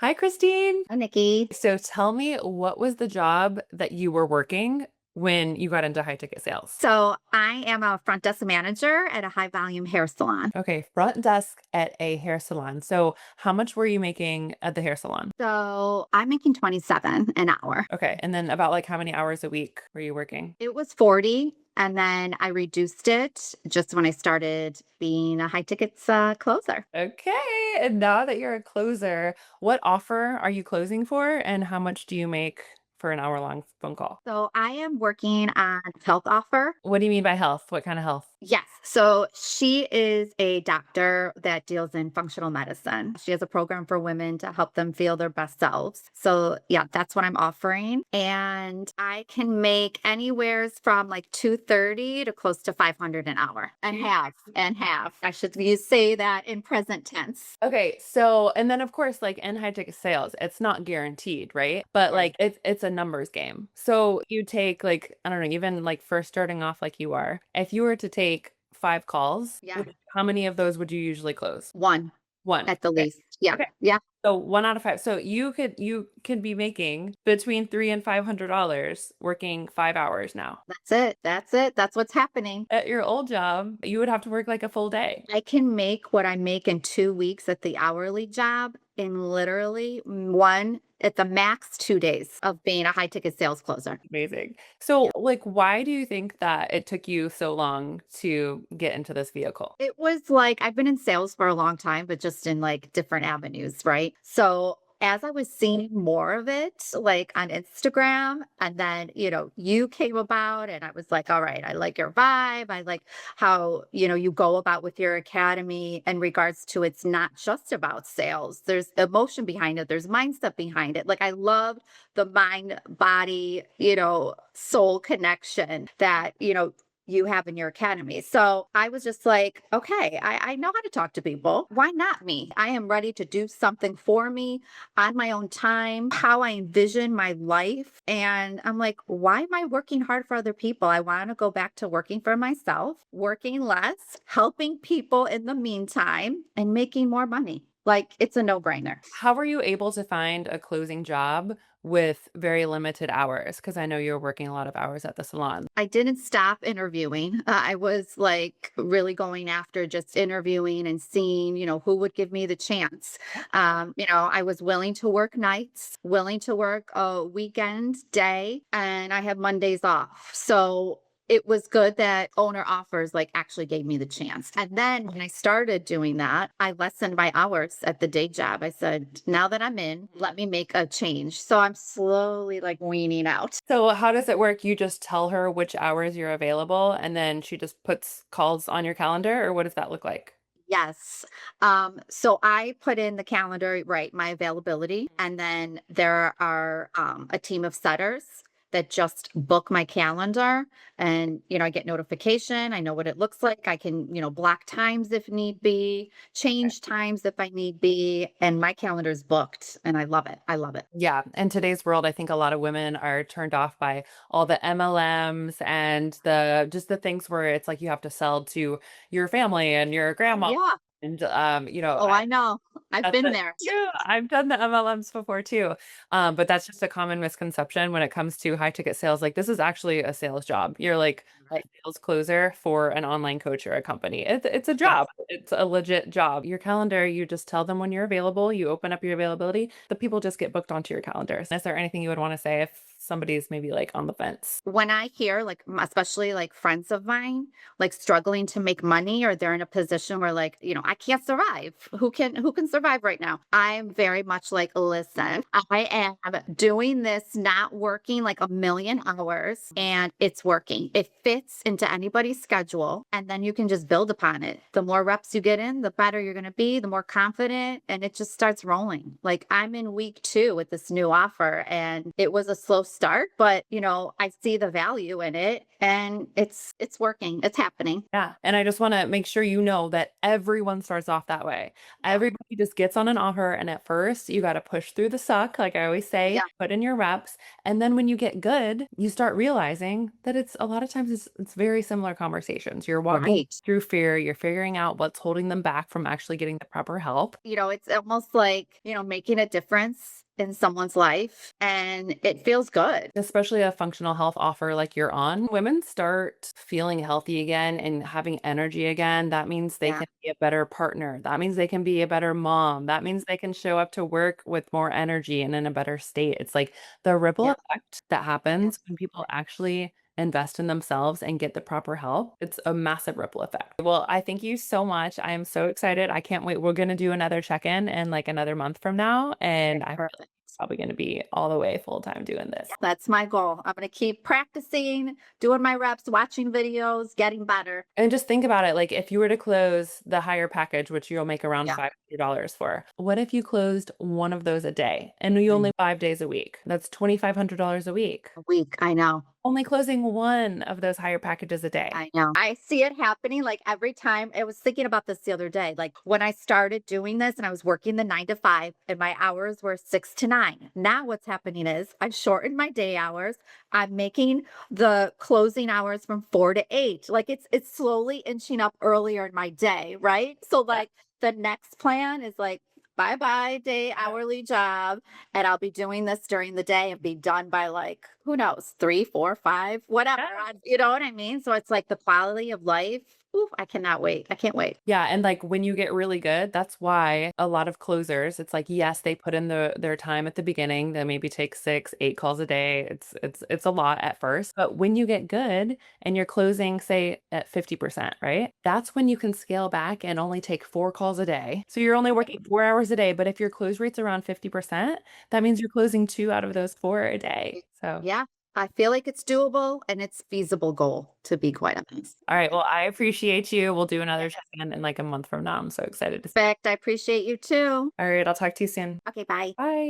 Hi, Christine. Hi, Nikki. So tell me, what was the job that you were working when you got into high ticket sales? So I am a front desk manager at a high volume hair salon. Okay, front desk at a hair salon. So how much were you making at the hair salon? So I'm making 27 an hour. Okay, and then about like how many hours a week were you working? It was 40, and then I reduced it just when I started being a high tickets closer. Okay, and now that you're a closer, what offer are you closing for, and how much do you make for an hour-long phone call? So I am working on health offer. What do you mean by health? What kind of health? Yes. So she is a doctor that deals in functional medicine. She has a program for women to help them feel their best selves. So, yeah, that's what I'm offering. And I can make anywheres from like 230 to close to 500 an hour and half. I should say that in present tense. Okay, so and then of course, like in high ticket sales, it's not guaranteed, right? But Right. like it's a numbers game. So you take like, I don't know, even like first starting off like you are, if you were to take 5 calls, Yeah. how many of those would you usually close? One One. at the Okay. least. Yeah. Okay. Yeah. So 1 out of 5. So you could be making between $300 and $500 working 5 hours now. That's it. That's it. That's what's happening. At your old job, you would have to work like a full day. I can make what I make in 2 weeks at the hourly job in literally one at the max 2 days of being a high ticket sales closer. Amazing. Yeah. So, like, why do you think that it took you so long to get into this vehicle? It was like I've been in sales for a long time, but just in like different avenues, right? So as I was seeing more of it, like on Instagram, and then, you came about, and I was like, all right, I like your vibe. I like how, you go about with your academy in regards to it's not just about sales. There's emotion behind it, there's mindset behind it. Like I loved the mind, body, soul connection that, you have in your academy. So I was just like, okay, I know how to talk to people. Why not me? I am ready to do something for me on my own time, how I envision my life. And I'm like, why am I working hard for other people? I want to go back to working for myself, working less, helping people in the meantime, and making more money. Like it's a no brainer. How were you able to find a closing job with very limited hours? Because I know you're working a lot of hours at the salon. I didn't stop interviewing. I was like really going after just interviewing and seeing, who would give me the chance. I was willing to work nights, willing to work a weekend day, and I have Mondays off. So it was good that owner offers like actually gave me the chance. And then when I started doing that, I lessened my hours at the day job. I said, now that I'm in, let me make a change. So I'm slowly like weaning out. So, how does it work? You just tell her which hours you're available, and then she just puts calls on your calendar, or what does that look like? Yes. So I put in the calendar, right, my availability, and then there are a team of setters that just book my calendar. And, I get notification. I know what it looks like. I can, block times if need be, change times if I need be. And my calendar is booked and I love it. I love it. Yeah, in today's world, I think a lot of women are turned off by all the MLMs and the just the things where it's like you have to sell to your family and your grandma. Yeah. And Oh, I know. I've that's been it. there. Yeah, I've done the MLMs before too. But that's just a common misconception when it comes to high ticket sales. Like this is actually a sales job. You're like a sales closer for an online coach or a company. It's a Yes. job. It's a legit job. Your calendar, you just tell them when you're available. You open up your availability. The people just get booked onto your calendar. Is there anything you would want to say if somebody's maybe like on the fence? When I hear like especially like friends of mine like struggling to make money or they're in a position where like, I can't survive. Who can survive right now? I'm very much like, listen, I am doing this not working like a million hours and it's working. It fits into anybody's schedule and then you can just build upon it. The more reps you get in, the better you're going to be, the more confident and it just starts rolling. Like I'm in week 2 with this new offer and it was a slow start, but I see the value in it and it's working. It's happening. Yeah. And I just want to make sure you know that everyone starts off that way. Yeah. Everybody just gets on an offer. And at first, you got to push through the suck, like I always say, Yeah. put in your reps. And then when you get good, you start realizing that it's a lot of times it's it's very similar conversations. You're walking Right. through fear, you're figuring out what's holding them back from actually getting the proper help. It's almost like, making a difference in someone's life and it feels good. Especially a functional health offer like you're on, women start feeling healthy again and having energy again. That means they Yeah. can be a better partner. That means they can be a better mom. That means they can show up to work with more energy and in a better state. It's like the ripple Yeah. effect that happens when people Absolutely. actually invest in themselves and get the proper help. It's a massive ripple effect. Well, I thank you so much. I am so excited. I can't wait. We're going to do another check-in in like another month from now, and Okay, I'm perfect. probably going to be all the way full time doing Yeah, this. that's my goal. I'm going to keep practicing, doing my reps, watching videos, getting better. And just think about it, like if you were to close the higher package, which you'll make around Yeah. $500 for, what if you closed one of those a day and you only 5 days a week? That's $2,500 a week. A week. I know. Only closing one of those higher packages a day. I know. I see it happening like every time. I was thinking about this the other day. Like when I started doing this and I was working the 9 to 5 and my hours were 6 to 9. Now what's happening is I've shortened my day hours. I'm making the closing hours from 4 to 8. Like it's slowly inching up earlier in my day, right? So like the next plan is like bye bye day hourly job, and I'll be doing this during the day and be done by like, who knows, 3, 4, 5, whatever. Yeah. You know what I mean? So it's like the quality of life. Ooh, I cannot wait. I can't wait. Yeah, and like when you get really good, that's why a lot of closers, it's like yes, they put in their time at the beginning. They maybe take 6, 8 calls a day. It's a lot at first, but when you get good and you're closing, say at 50%, right? That's when you can scale back and only take 4 calls a day. So you're only working 4 hours a day, but if your close rate's around 50%, that means you're closing 2 out of those 4 a day. So Yeah, I feel like it's doable and it's feasible goal, to be quite honest. all right, well, I appreciate you. We'll do another check-in in like a month from now. I'm so excited to see. Perfect. I appreciate you too. All right, I'll talk to you soon. Okay, bye. Bye.